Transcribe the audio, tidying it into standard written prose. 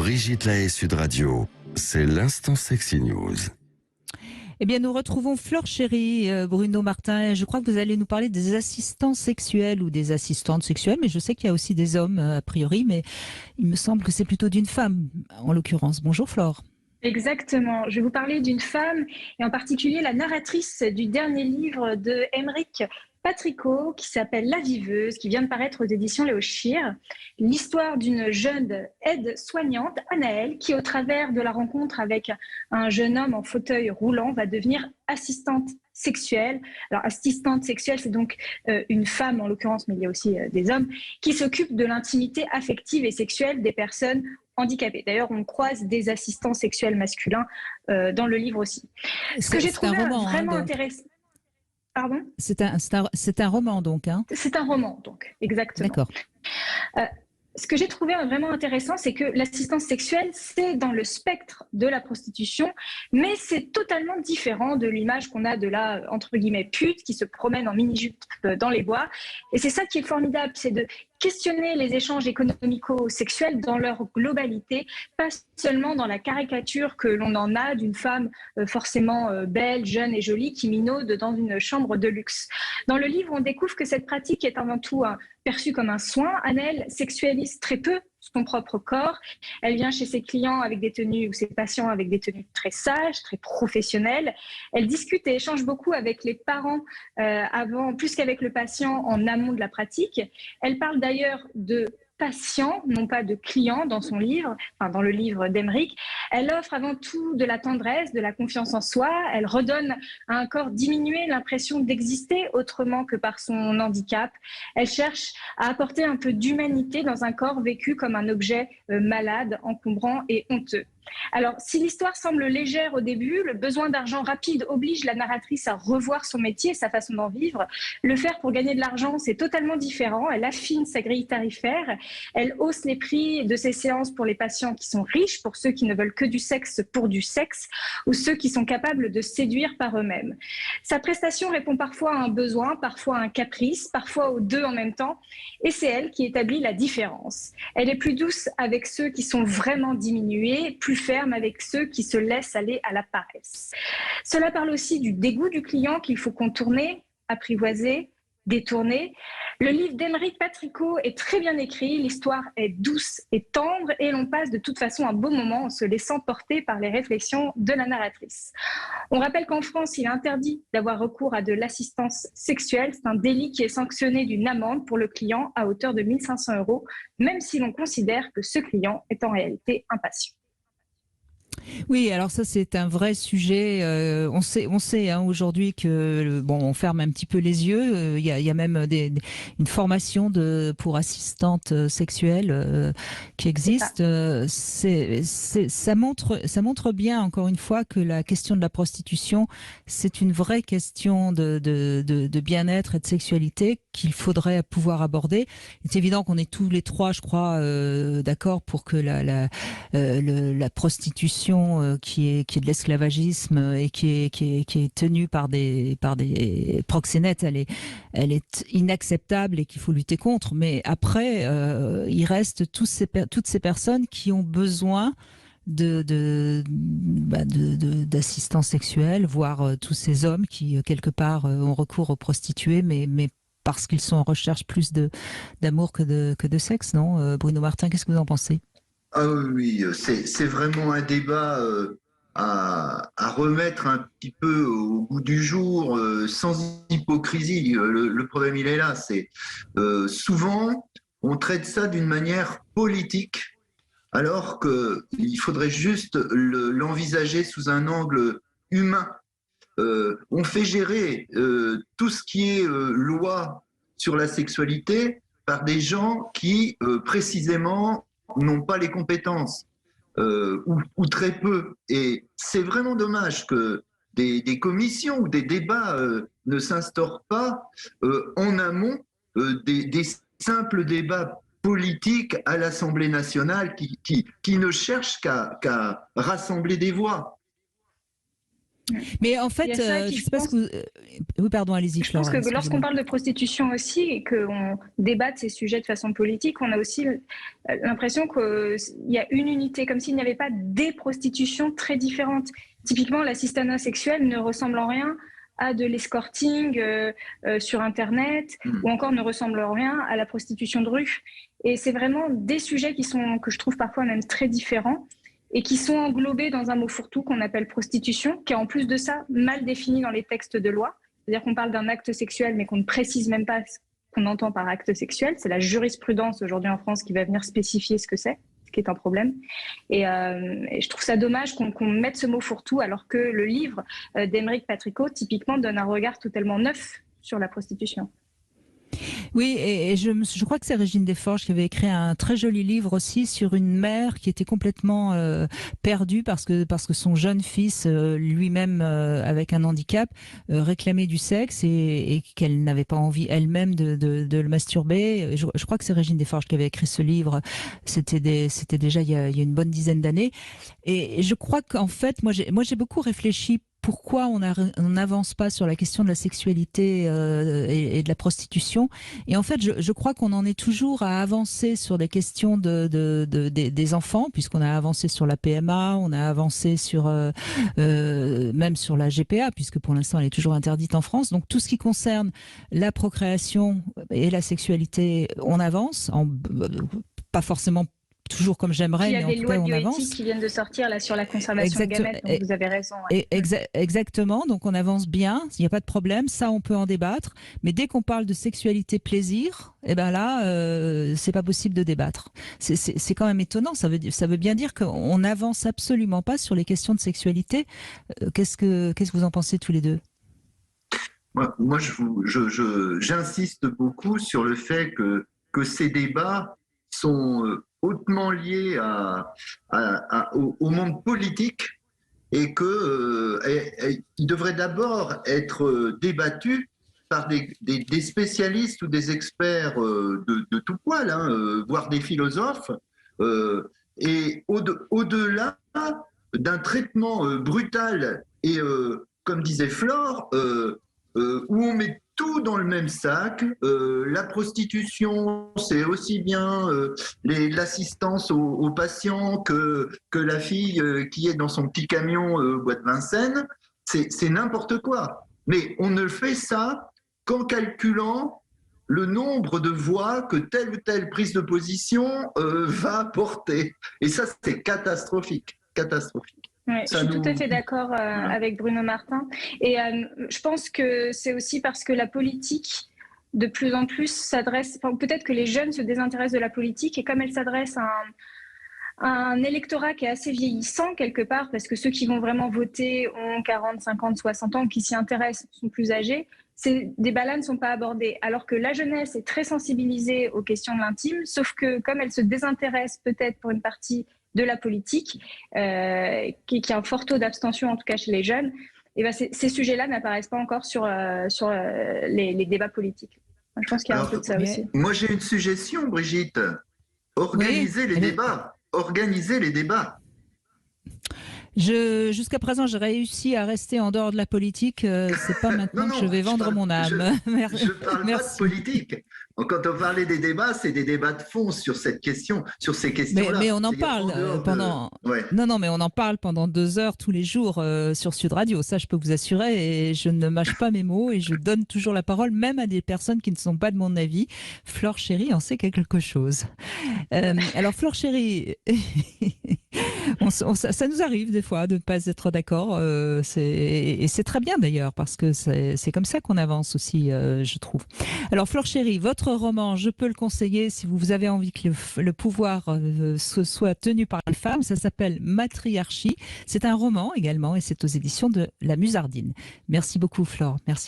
Brigitte Lahaie, Sud Radio, c'est l'instant Sexy News. Eh bien, nous retrouvons Flore Chéry, Bruno Martin. Je crois que vous allez nous parler des assistants sexuels ou des assistantes sexuelles, mais je sais qu'il y a aussi des hommes, a priori, mais il me semble que c'est plutôt d'une femme, en l'occurrence. Bonjour Flore. Exactement. Je vais vous parler d'une femme, et en particulier la narratrice du dernier livre de Émeric Patricot, qui s'appelle La Viveuse, qui vient de paraître aux éditions Léo Scheer. L'histoire d'une jeune aide-soignante, Anaëlle, qui, au travers de la rencontre avec un jeune homme en fauteuil roulant, va devenir assistante sexuelle. Alors, assistante sexuelle, c'est donc une femme, en l'occurrence, mais il y a aussi des hommes, qui s'occupent de l'intimité affective et sexuelle des personnes handicapées. D'ailleurs, on croise des assistants sexuels masculins dans le livre aussi. Ce que j'ai trouvé vraiment intéressant... Pardon ? C'est un roman, donc. Hein. C'est un roman, donc, exactement. D'accord. Ce que j'ai trouvé vraiment intéressant, c'est que l'assistance sexuelle, c'est dans le spectre de la prostitution, mais c'est totalement différent de l'image qu'on a de la, entre guillemets, pute qui se promène en mini-jupe dans les bois. Et c'est ça qui est formidable, c'est de questionner les échanges économico-sexuels dans leur globalité, pas seulement dans la caricature que l'on en a d'une femme forcément belle, jeune et jolie qui minaude dans une chambre de luxe. Dans le livre, on découvre que cette pratique est avant tout perçue comme un soin. Anaëlle sexualise très peu son propre corps. Elle vient chez ses clients avec des tenues ou ses patients avec des tenues très sages, très professionnelles. Elle discute et échange beaucoup avec les parents avant, plus qu'avec le patient en amont de la pratique. Elle parle d'ailleurs de patients, non pas de clients dans son livre, enfin dans le livre d'Émeric. Elle offre avant tout de la tendresse, de la confiance en soi. Elle redonne à un corps diminué l'impression d'exister autrement que par son handicap. Elle cherche à apporter un peu d'humanité dans un corps vécu comme un objet malade, encombrant et honteux. Alors, si l'histoire semble légère au début, le besoin d'argent rapide oblige la narratrice à revoir son métier et sa façon d'en vivre. Le faire pour gagner de l'argent, c'est totalement différent. Elle affine sa grille tarifaire. Elle hausse les prix de ses séances pour les patients qui sont riches, pour ceux qui ne veulent que du sexe pour du sexe, ou ceux qui sont capables de séduire par eux-mêmes. Sa prestation répond parfois à un besoin, parfois à un caprice, parfois aux deux en même temps. Et c'est elle qui établit la différence. Elle est plus douce avec ceux qui sont vraiment diminués, plus ferme avec ceux qui se laissent aller à la paresse. Cela parle aussi du dégoût du client qu'il faut contourner, apprivoiser, détourner. Le livre d'Émeric Patricot est très bien écrit, l'histoire est douce et tendre et l'on passe de toute façon un beau moment en se laissant porter par les réflexions de la narratrice. On rappelle qu'en France, il est interdit d'avoir recours à de l'assistance sexuelle. C'est un délit qui est sanctionné d'une amende pour le client à hauteur de 1 500 €, même si l'on considère que ce client est en réalité un patient. Oui, alors ça c'est un vrai sujet. On sait hein, aujourd'hui que bon, on ferme un petit peu les yeux. Il y a même une formation pour assistantes sexuelles qui existe. Ça montre bien encore une fois que la question de la prostitution, c'est une vraie question de bien-être et de sexualité qu'il faudrait pouvoir aborder. C'est évident qu'on est tous les trois, je crois, d'accord pour que la prostitution qui est de l'esclavagisme et qui est tenue par des proxénètes, elle est inacceptable et qu'il faut lutter contre. Mais après, il reste toutes ces personnes qui ont besoin d'assistance sexuelle, voire tous ces hommes qui quelque part ont recours aux prostituées, mais parce qu'ils sont en recherche plus d'amour que de sexe, non Bruno Martin, qu'est-ce que vous en pensez ? Ah oui, c'est vraiment un débat à remettre un petit peu au goût du jour, sans hypocrisie. Le problème, il est là. C'est souvent, on traite ça d'une manière politique, alors qu'il faudrait juste l'envisager sous un angle humain. On fait gérer tout ce qui est loi sur la sexualité par des gens qui, précisément, n'ont pas les compétences ou très peu. Et c'est vraiment dommage que des commissions ou des débats ne s'instaurent pas en amont des simples débats politiques à l'Assemblée nationale qui ne cherchent qu'à rassembler des voix. Mais en fait, Il y a ça je qui, ne sais pas ce que vous... Oui, pardon, allez-y, je pense Flore. que lorsqu'on parle de prostitution aussi et qu'on débat de ces sujets de façon politique, on a aussi l'impression qu'il y a une unité, comme s'il n'y avait pas des prostitutions très différentes. Typiquement, l'assistanat sexuel ne ressemble en rien à de l'escorting sur Internet ou encore ne ressemble en rien à la prostitution de rue. Et c'est vraiment des sujets que je trouve parfois même très différents et qui sont englobés dans un mot fourre-tout qu'on appelle prostitution, qui est en plus de ça mal défini dans les textes de loi. C'est-à-dire qu'on parle d'un acte sexuel, mais qu'on ne précise même pas ce qu'on entend par acte sexuel. C'est la jurisprudence aujourd'hui en France qui va venir spécifier ce que c'est, ce qui est un problème. Et je trouve ça dommage qu'on mette ce mot fourre-tout, alors que le livre d'Aymeric Patricot, typiquement, donne un regard totalement neuf sur la prostitution. Oui, et je crois que c'est Régine Desforges qui avait écrit un très joli livre aussi sur une mère qui était complètement perdue parce que son jeune fils, lui-même avec un handicap, réclamait du sexe et qu'elle n'avait pas envie elle-même de le masturber. Je crois que c'est Régine Desforges qui avait écrit ce livre. C'était déjà il y a une bonne dizaine d'années. Et je crois qu'en fait, moi j'ai beaucoup réfléchi. Pourquoi on n'avance pas sur la question de la sexualité et de la prostitution? Et en fait, je crois qu'on en est toujours à avancer sur des questions des enfants, puisqu'on a avancé sur la PMA, on a avancé sur même sur la GPA, puisque pour l'instant elle est toujours interdite en France. Donc tout ce qui concerne la procréation et la sexualité, on avance, pas forcément toujours comme j'aimerais, mais en tout cas on avance. Il y a des lois bioéthiques qui viennent de sortir là sur la conservation de gamètes, donc vous avez raison. Ouais. Exactement, donc on avance bien, il n'y a pas de problème, ça on peut en débattre, mais dès qu'on parle de sexualité plaisir, eh ben là c'est pas possible de débattre. C'est quand même étonnant, ça veut bien dire qu'on n'avance absolument pas sur les questions de sexualité. Qu'est-ce que vous en pensez tous les deux? Moi j'insiste beaucoup sur le fait que ces débats sont hautement liés au monde politique et qu'ils devraient d'abord être débattus par des spécialistes ou des experts de tout poil, voire des philosophes, et au-delà d'un traitement brutal et, comme disait Flore, où on met tout dans le même sac. La prostitution, c'est aussi bien l'assistance aux patients que la fille qui est dans son petit camion bois de Vincennes. C'est n'importe quoi. Mais on ne fait ça qu'en calculant le nombre de voix que telle ou telle prise de position va porter. Et ça, c'est catastrophique. Catastrophique. Ouais, je suis tout à fait d'accord avec Bruno Martin. Et je pense que c'est aussi parce que la politique, de plus en plus, s'adresse... Enfin, peut-être que les jeunes se désintéressent de la politique et comme elle s'adresse à un électorat qui est assez vieillissant quelque part, parce que ceux qui vont vraiment voter ont 40, 50, 60 ans, qui s'y intéressent sont plus âgés, ces débats-là ne sont pas abordés. Alors que la jeunesse est très sensibilisée aux questions de l'intime, sauf que comme elle se désintéresse peut-être pour une partie de la politique, qui a un fort taux d'abstention, en tout cas chez les jeunes, et ben ces sujets-là n'apparaissent pas encore sur les débats politiques. Je pense qu'il y a un peu de ça aussi. Moi, j'ai une suggestion, Brigitte. Organisez les débats. Organisez les débats. Jusqu'à présent, j'ai réussi à rester en dehors de la politique. C'est pas maintenant que je vais vendre mon âme. Je parle pas de politique. Quand on parlait des débats, c'est des débats de fond sur cette question, sur ces questions-là. Mais on en parle pendant. Ouais. Non, mais on en parle pendant 2 heures tous les jours sur Sud Radio. Ça, je peux vous assurer. Et je ne mâche pas mes mots et je donne toujours la parole, même à des personnes qui ne sont pas de mon avis. Flore Chéri en sait quelque chose. Alors, Flore Chéri, ça nous arrive des fois de ne pas être d'accord. Et c'est très bien d'ailleurs, parce que c'est comme ça qu'on avance aussi, je trouve. Alors, Flore Chéri, votre roman, je peux le conseiller si vous avez envie que le pouvoir soit tenu par les femmes. Ça s'appelle Matriarchie. C'est un roman également et c'est aux éditions de La Musardine. Merci beaucoup, Flore. Merci.